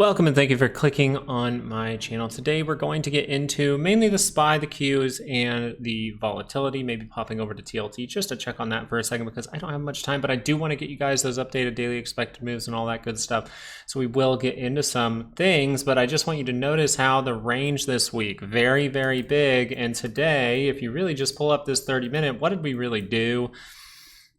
Welcome and thank you for clicking on my channel. Today we're going to get into mainly the SPY, the Qs, and the volatility, maybe popping over to TLT just to check on that for a second because I don't have much time, but I do want to get you guys those updated daily expected moves and all that good stuff. So we will get into some things, but I just want you to notice how the range this week, very, very big. And today, if you really just pull up this 30-minute, what did we really do?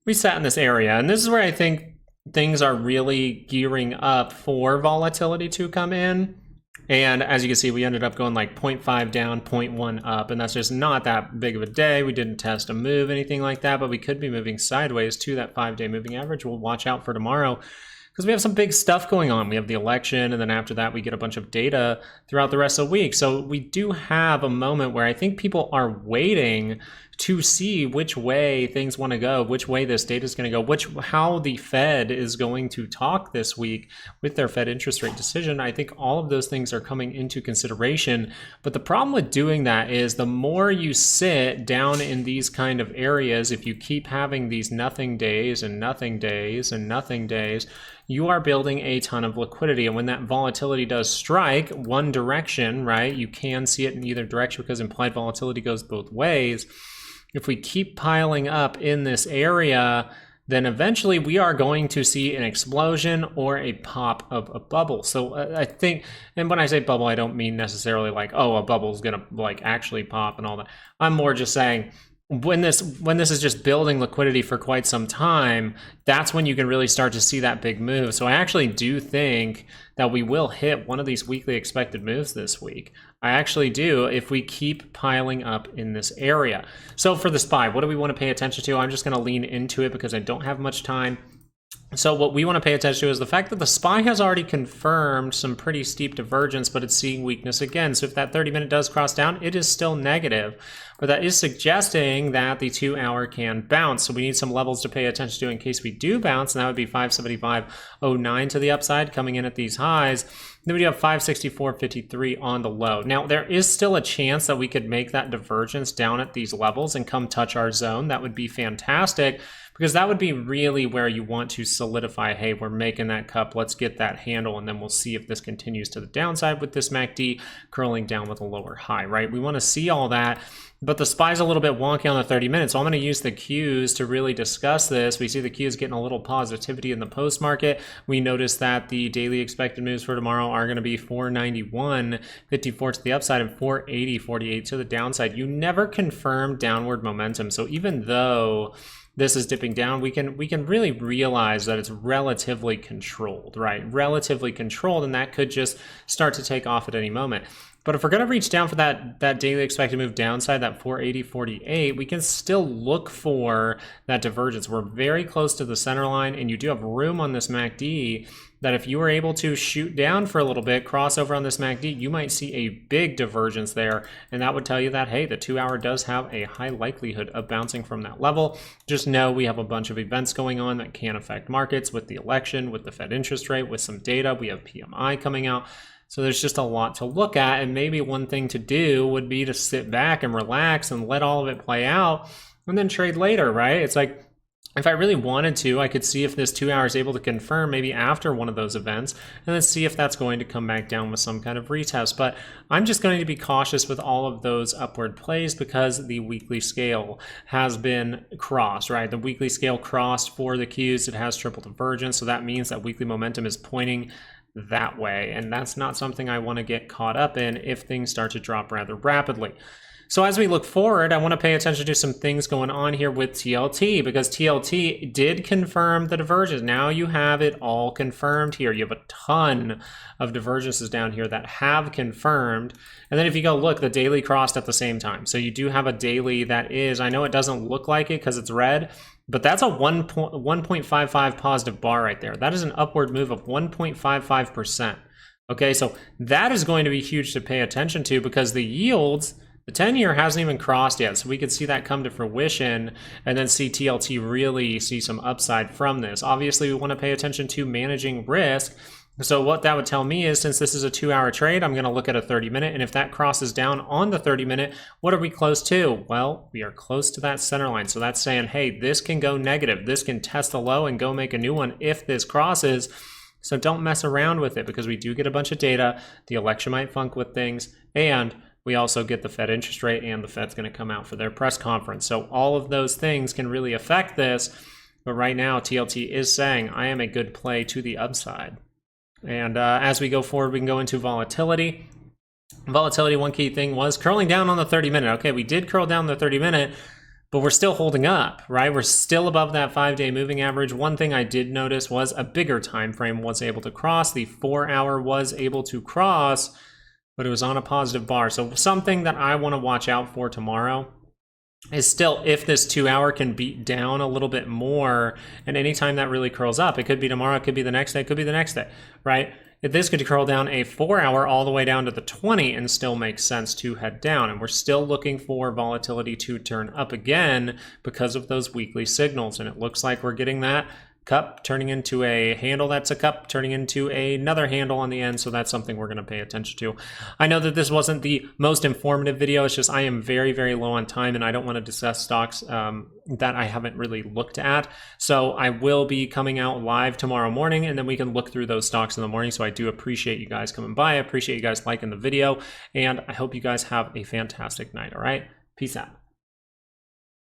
We sat in this area, and this is where I think things are really gearing up for volatility to come in. And as you can see, we ended up going like 0.5 down, 0.1 up, and that's just not that big of a day. We didn't test a move, anything like that, but we could be moving sideways to that 5-day moving average. We'll watch out for tomorrow because we have some big stuff going on. We have the election, and then after that, we get a bunch of data throughout the rest of the week. So we do have a moment where I think people are waiting to see which way things want to go, which way this data is going to go, how the Fed is going to talk this week with their Fed interest rate decision. I think all of those things are coming into consideration. But the problem with doing that is the more you sit down in these kind of areas, if you keep having these nothing days and nothing days and nothing days, you are building a ton of liquidity. And when that volatility does strike one direction, right, you can see it in either direction because implied volatility goes both ways. If we keep piling up in this area, then eventually we are going to see an explosion or a pop of a bubble. So I think, and when I say bubble, I don't mean necessarily like, oh, a bubble is gonna like actually pop and all that. I'm more just saying, when this is just building liquidity for quite some time, that's when you can really start to see that big move. So I actually do think that we will hit one of these weekly expected moves this week. I actually do, if we keep piling up in this area. So for the SPY, what do we want to pay attention to? I'm just going to lean into it because I don't have much time. So what we want to pay attention to is the fact that the SPY has already confirmed some pretty steep divergence, but it's seeing weakness again. So if that 30-minute does cross down, it is still negative. But that is suggesting that the 2-hour can bounce. So we need some levels to pay attention to in case we do bounce, and that would be 575.09 to the upside coming in at these highs. Then we do have 564.53 on the low. Now, there is still a chance that we could make that divergence down at these levels and come touch our zone. That would be fantastic because that would be really where you want to solidify, hey, we're making that cup, let's get that handle, and then we'll see if this continues to the downside with this MACD curling down with a lower high, right? We want to see all that. But the SPY's a little bit wonky on the 30 minutes. So I'm going to use the Qs to really discuss this. We see the Qs getting a little positivity in the post market. We notice that the daily expected moves for tomorrow are going to be 491.54 to the upside and 480.48 to the downside. You never confirm downward momentum. So even though this is dipping down, we can really realize that it's relatively controlled, right? Relatively controlled, and that could just start to take off at any moment. But if we're going to reach down for that daily expected move downside, that 480.48, we can still look for that divergence. We're very close to the center line, and you do have room on this MACD that if you were able to shoot down for a little bit, cross over on this MACD, you might see a big divergence there. And that would tell you that, hey, the 2-hour does have a high likelihood of bouncing from that level. Just know we have a bunch of events going on that can affect markets with the election, with the Fed interest rate, with some data. We have PMI coming out. So there's just a lot to look at, and maybe one thing to do would be to sit back and relax and let all of it play out and then trade later, right? It's like, if I really wanted to, I could see if this 2-hour is able to confirm maybe after one of those events and then see if that's going to come back down with some kind of retest. But I'm just going to be cautious with all of those upward plays because the weekly scale has been crossed, right? The weekly scale crossed for the Qs. It has triple divergence. So that means that weekly momentum is pointing that way, and that's not something I want to get caught up in if things start to drop rather rapidly. So as we look forward, I want to pay attention to some things going on here with TLT because TLT did confirm the divergence. Now you have it all confirmed here. You have a ton of divergences down here that have confirmed. And then if you go look, the daily crossed at the same time. So you do have a daily that is, I know it doesn't look like it because it's red, but that's a 1.55 positive bar right there. That is an upward move of 1.55%. Okay, so that is going to be huge to pay attention to because the yields, the 10-year hasn't even crossed yet, so we could see that come to fruition and then see TLT really see some upside from this. Obviously, we want to pay attention to managing risk. So what that would tell me is, since this is a 2-hour trade, I'm going to look at a 30-minute, and if that crosses down on the 30-minute, what are we close to? Well, we are close to that center line. So that's saying, hey, this can go negative. This can test a low and go make a new one if this crosses. So don't mess around with it, because we do get a bunch of data. The election might funk with things, and we also get the Fed interest rate, and the Fed's going to come out for their press conference. So all of those things can really affect this. But right now, TLT is saying, I am a good play to the upside. And as we go forward, we can go into volatility. Volatility, one key thing was curling down on the 30-minute. Okay, we did curl down the 30-minute, but we're still holding up, right? We're still above that 5-day moving average. One thing I did notice was a bigger time frame was able to cross. The 4-hour was able to cross, but it was on a positive bar. So something that I want to watch out for tomorrow is still if this 2-hour can beat down a little bit more, and anytime that really curls up, it could be tomorrow, it could be the next day, it could be the next day, right? If this could curl down a 4-hour all the way down to the 20 and still makes sense to head down. And we're still looking for volatility to turn up again because of those weekly signals. And it looks like we're getting that cup turning into a handle that's a cup turning into another handle on the end. So that's something we're going to pay attention to. I know that this wasn't the most informative video. It's just I am very, very low on time, and I don't want to discuss stocks that I haven't really looked at. So I will be coming out live tomorrow morning, and then we can look through those stocks in the morning. So I do appreciate you guys coming by. I appreciate you guys liking the video, and I hope you guys have a fantastic night. All right. Peace out.